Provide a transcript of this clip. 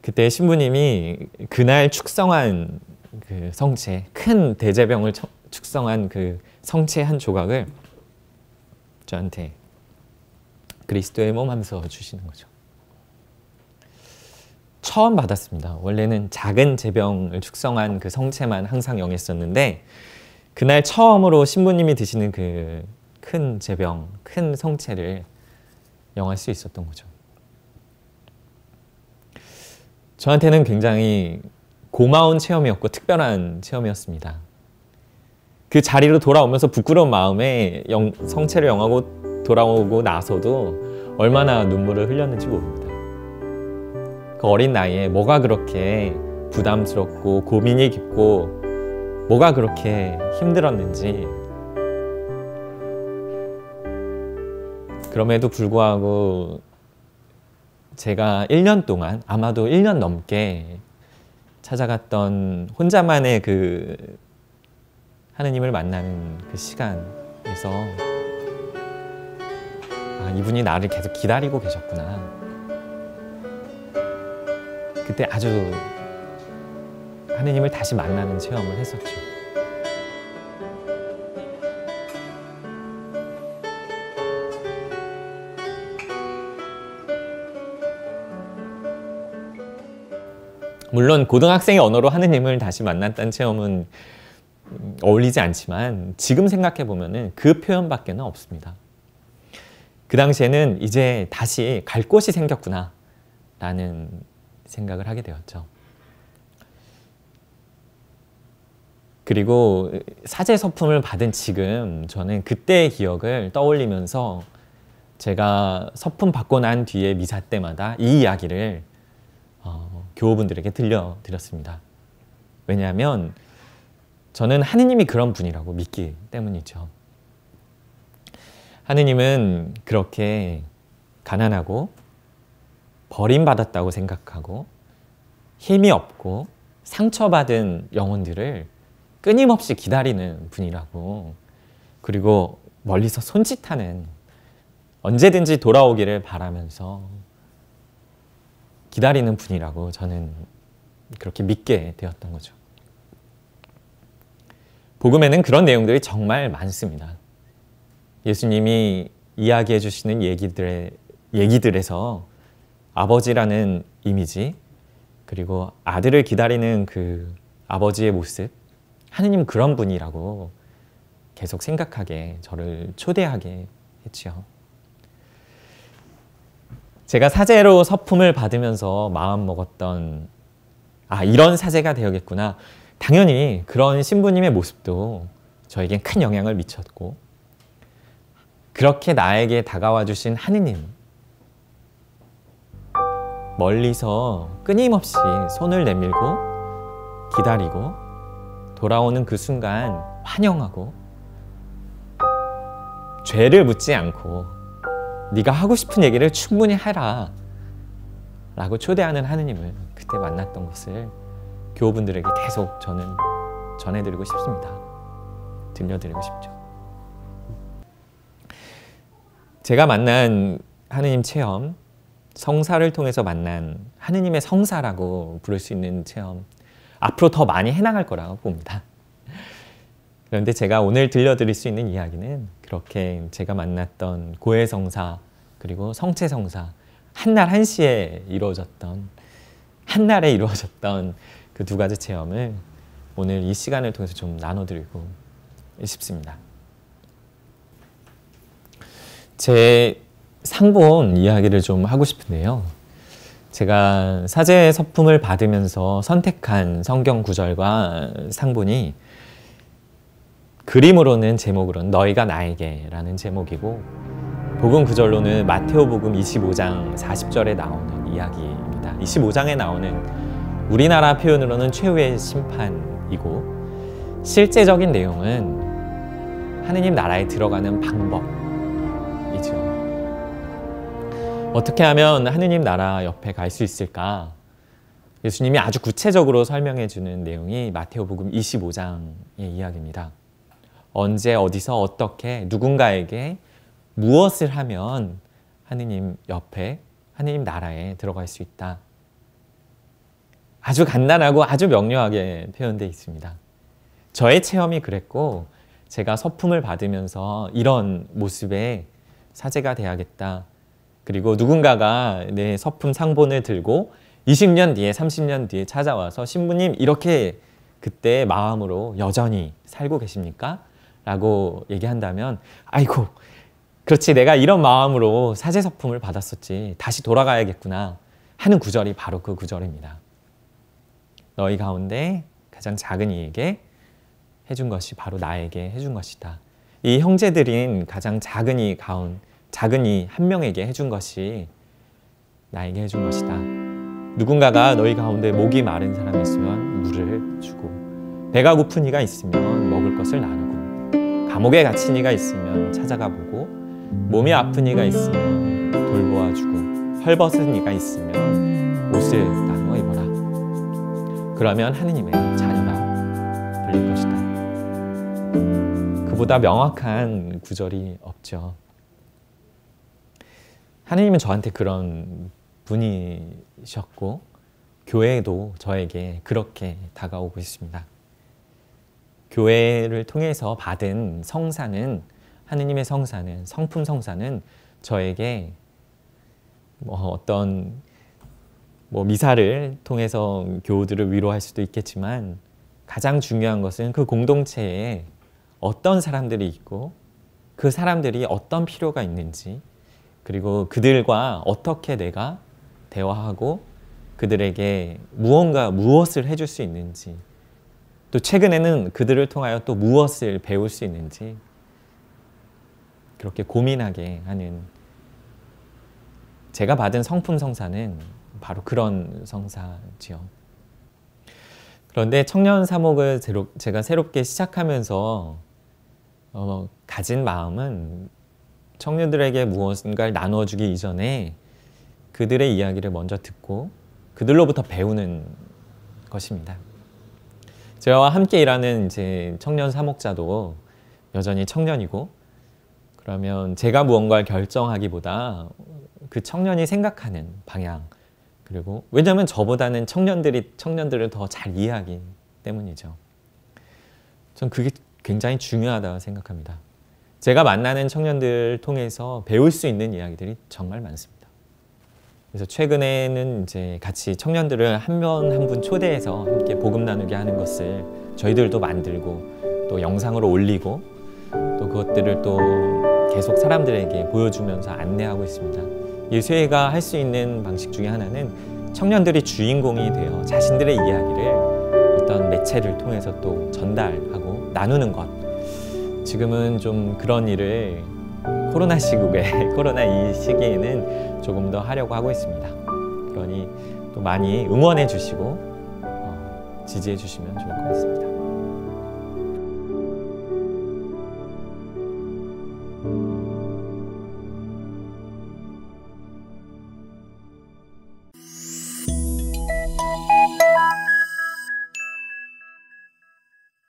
그때 신부님이 그날 축성한 그 성체, 큰 대제병을 축성한 그 성체 한 조각을 저한테 그리스도의 몸 하면서 주시는 거죠. 처음 받았습니다. 원래는 작은 제병을 축성한 그 성체만 항상 영했었는데 그날 처음으로 신부님이 드시는 그 큰 제병, 큰 성체를 영할 수 있었던 거죠. 저한테는 굉장히 고마운 체험이었고 특별한 체험이었습니다. 그 자리로 돌아오면서 부끄러운 마음에 성체를 영하고 돌아오고 나서도 얼마나 눈물을 흘렸는지 모릅니다. 그 어린 나이에 뭐가 그렇게 부담스럽고 고민이 깊고 뭐가 그렇게 힘들었는지, 그럼에도 불구하고 제가 1년 동안, 아마도 1년 넘게 찾아갔던 혼자만의 그 하느님을 만나는 그 시간에서 아, 이분이 나를 계속 기다리고 계셨구나. 그때 아주 하느님을 다시 만나는 체험을 했었죠. 물론 고등학생의 언어로 하느님을 다시 만났다는 체험은 어울리지 않지만 지금 생각해보면 그 표현밖에는 없습니다. 그 당시에는 이제 다시 갈 곳이 생겼구나 라는 생각을 하게 되었죠. 그리고 사제 서품을 받은 지금 저는 그때의 기억을 떠올리면서 제가 서품 받고 난 뒤에 미사 때마다 이 이야기를 교우분들에게 들려드렸습니다. 왜냐하면 저는 하느님이 그런 분이라고 믿기 때문이죠. 하느님은 그렇게 가난하고 버림받았다고 생각하고 힘이 없고 상처받은 영혼들을 끊임없이 기다리는 분이라고, 그리고 멀리서 손짓하는, 언제든지 돌아오기를 바라면서 기다리는 분이라고 저는 그렇게 믿게 되었던 거죠. 복음에는 그런 내용들이 정말 많습니다. 예수님이 이야기해 주시는 얘기들에서 아버지라는 이미지, 그리고 아들을 기다리는 그 아버지의 모습, 하느님 그런 분이라고 계속 생각하게, 저를 초대하게 했죠. 제가 사제로 서품을 받으면서 마음먹었던, 아, 이런 사제가 되어야겠구나. 당연히 그런 신부님의 모습도 저에겐 큰 영향을 미쳤고, 그렇게 나에게 다가와 주신 하느님, 멀리서 끊임없이 손을 내밀고 기다리고 돌아오는 그 순간 환영하고, 죄를 묻지 않고 네가 하고 싶은 얘기를 충분히 해라 라고 초대하는 하느님을 그때 만났던 것을 교우분들에게 계속 저는 전해드리고 싶습니다. 들려드리고 싶죠. 제가 만난 하느님 체험, 성사를 통해서 만난 하느님의 성사라고 부를 수 있는 체험, 앞으로 더 많이 해나갈 거라고 봅니다. 그런데 제가 오늘 들려드릴 수 있는 이야기는 그렇게 제가 만났던 고해성사 그리고 성체성사, 한날 한시에 이루어졌던, 한날에 이루어졌던 그 두 가지 체험을 오늘 이 시간을 통해서 좀 나눠드리고 싶습니다. 제 상본 이야기를 좀 하고 싶은데요. 제가 사제 서품을 받으면서 선택한 성경 구절과 상본이 그림으로는 제목으로는 너희가 나에게 라는 제목이고, 복음 구절로는 마테오복음 25장 40절에 나오는 이야기입니다. 25장에 나오는 우리나라 표현으로는 최후의 심판이고, 실제적인 내용은 하느님 나라에 들어가는 방법이죠. 어떻게 하면 하느님 나라 옆에 갈 수 있을까? 예수님이 아주 구체적으로 설명해 주는 내용이 마테오복음 25장의 이야기입니다. 언제, 어디서, 어떻게, 누군가에게 무엇을 하면 하느님 옆에, 하느님 나라에 들어갈 수 있다. 아주 간단하고 아주 명료하게 표현되어 있습니다. 저의 체험이 그랬고 제가 서품을 받으면서 이런 모습의 사제가 돼야겠다. 그리고 누군가가 내 서품 상본을 들고 20년 뒤에 30년 뒤에 찾아와서 신부님 이렇게 그때 마음으로 여전히 살고 계십니까? 라고 얘기한다면 아이고 그렇지 내가 이런 마음으로 사제 서품을 받았었지 다시 돌아가야겠구나 하는 구절이 바로 그 구절입니다. 너희 가운데 가장 작은 이에게 해준 것이 바로 나에게 해준 것이다. 이 형제들인 가장 작은 이 한 명에게 해준 것이 나에게 해준 것이다. 누군가가 너희 가운데 목이 마른 사람이 있으면 물을 주고 배가 고픈 이가 있으면 먹을 것을 나누고 감옥에 갇힌 이가 있으면 찾아가 보고 몸이 아픈 이가 있으면 돌보아 주고 헐벗은 이가 있으면 옷을 나누어 입어라. 그러면 하느님의 자녀라 불릴 것이다. 그보다 명확한 구절이 없죠. 하느님은 저한테 그런 분이셨고 교회도 저에게 그렇게 다가오고 있습니다. 교회를 통해서 받은 성사는 하느님의 성사는 성품 성사는 저에게 어떤 미사를 통해서 교우들을 위로할 수도 있겠지만 가장 중요한 것은 그 공동체에 어떤 사람들이 있고 그 사람들이 어떤 필요가 있는지 그리고 그들과 어떻게 내가 대화하고 그들에게 무엇을 해줄 수 있는지 또 최근에는 그들을 통하여 또 무엇을 배울 수 있는지 그렇게 고민하게 하는 제가 받은 성품 성사는 바로 그런 성사지요. 그런데 청년 사목을 제가 새롭게 시작하면서 가진 마음은 청년들에게 무언가를 나누어주기 이전에 그들의 이야기를 먼저 듣고 그들로부터 배우는 것입니다. 저와 함께 일하는 이제 청년 사목자도 여전히 청년이고 그러면 제가 무언가를 결정하기보다 그 청년이 생각하는 방향 그리고 왜냐하면 저보다는 청년들을 더 잘 이해하기 때문이죠. 전 그게 굉장히 중요하다고 생각합니다. 제가 만나는 청년들 통해서 배울 수 있는 이야기들이 정말 많습니다. 그래서 최근에는 이제 같이 청년들을 한 분 한 분 초대해서 함께 복음 나누게 하는 것을 저희들도 만들고 또 영상으로 올리고 또 그것들을 또 계속 사람들에게 보여주면서 안내하고 있습니다. 예수회가 할 수 있는 방식 중에 하나는 청년들이 주인공이 되어 자신들의 이야기를 어떤 매체를 통해서 또 전달하고 나누는 것. 지금은 좀 그런 일을 코로나 시국에 코로나 이 시기에는 조금 더 하려고 하고 있습니다. 그러니 또 많이 응원해 주시고 지지해 주시면 좋을 것 같습니다.